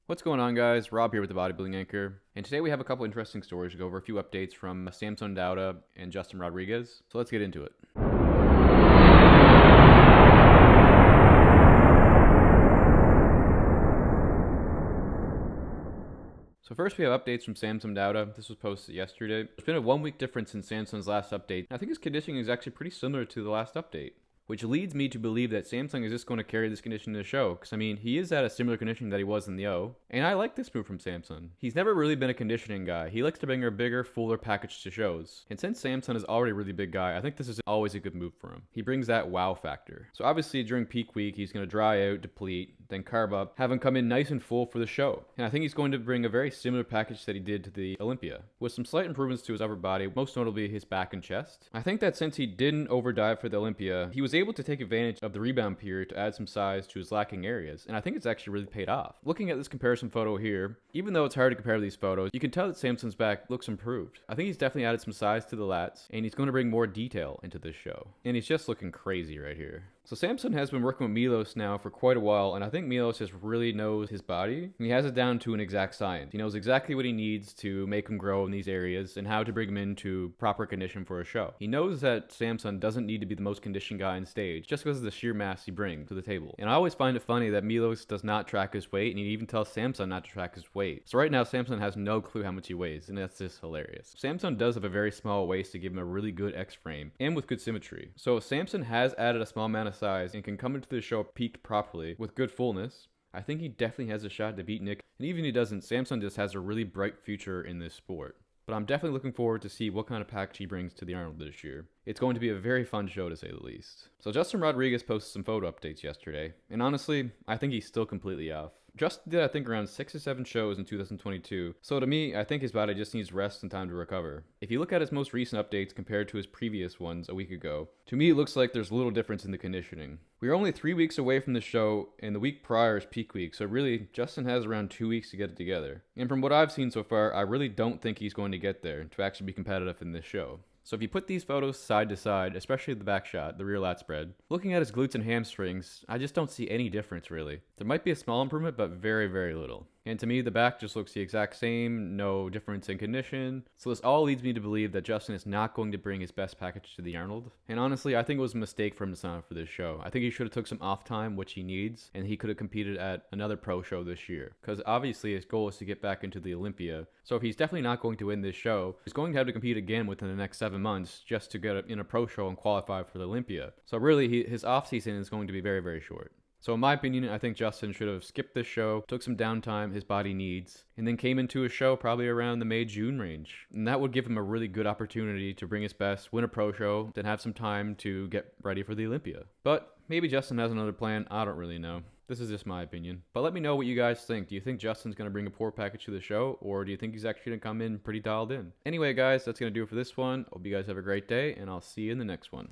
What's going on, guys? Rob here with the Bodybuilding Anchor, and today we have a couple interesting stories to go over, a few updates from Samson Dauda and Justin Rodriguez. So let's get into it. So first we have updates from Samson Dauda. This was posted yesterday. There's been a 1-week difference in Samson's last update. I think his conditioning is actually pretty similar to the last update, which leads me to believe that Samson is just going to carry this condition to the show. Because, I mean, he is at a similar conditioning that he was in the O. And I like this move from Samson. He's never really been a conditioning guy. He likes to bring a bigger, fuller package to shows. And since Samson is already a really big guy, I think this is always a good move for him. He brings that wow factor. So obviously during peak week, he's going to dry out, deplete, then carb up, have him come in nice and full for the show. And I think he's going to bring a very similar package that he did to the Olympia, with some slight improvements to his upper body, most notably his back and chest. I think that since he didn't overdive for the Olympia, he was able to take advantage of the rebound period to add some size to his lacking areas, and I think it's actually really paid off. Looking at this comparison photo here, even though it's hard to compare these photos, you can tell that Samson's back looks improved. I think he's definitely added some size to the lats, and he's going to bring more detail into this show. And he's just looking crazy right here. So Samson has been working with Milos now for quite a while, and I think Milos just really knows his body. And he has it down to an exact science. He knows exactly what he needs to make him grow in these areas and how to bring him into proper condition for a show. He knows that Samson doesn't need to be the most conditioned guy on stage just because of the sheer mass he brings to the table. And I always find it funny that Milos does not track his weight, and he even tells Samson not to track his weight. So right now Samson has no clue how much he weighs, and that's just hilarious. Samson does have a very small waist to give him a really good X frame and with good symmetry. So if Samson has added a small amount of size and can come into the show peaked properly with good fullness, I think he definitely has a shot to beat Nick. And even if he doesn't, Samson just has a really bright future in this sport. But I'm definitely looking forward to see what kind of package he brings to the Arnold this year. It's going to be a very fun show, to say the least. So Justin Rodriguez posted some photo updates yesterday, and honestly, I think he's still completely off. Justin did, I think, around 6 or 7 shows in 2022, so to me, I think his body just needs rest and time to recover. If you look at his most recent updates compared to his previous ones a week ago, to me it looks like there's little difference in the conditioning. We are only 3 weeks away from the show, and the week prior is peak week, so really, Justin has around 2 weeks to get it together. And from what I've seen so far, I really don't think he's going to get there to actually be competitive in this show. So if you put these photos side to side, especially the back shot, the rear lat spread, looking at his glutes and hamstrings, I just don't see any difference really. There might be a small improvement, but very, very little. And to me, the back just looks the exact same, no difference in condition. So this all leads me to believe that Justin is not going to bring his best package to the Arnold. And honestly, I think it was a mistake for him to sign up for this show. I think he should have took some off time, which he needs, and he could have competed at another pro show this year. Because obviously his goal is to get back into the Olympia. So if he's definitely not going to win this show, he's going to have to compete again within the next 7 months just to get in a pro show and qualify for the Olympia. So really, his off season is going to be very, very short. So in my opinion, I think Justin should have skipped this show, took some downtime his body needs, and then came into a show probably around the May-June range. And that would give him a really good opportunity to bring his best, win a pro show, then have some time to get ready for the Olympia. But maybe Justin has another plan, I don't really know. This is just my opinion. But let me know what you guys think. Do you think Justin's going to bring a poor package to the show, or do you think he's actually going to come in pretty dialed in? Anyway, guys, that's going to do it for this one. Hope you guys have a great day, and I'll see you in the next one.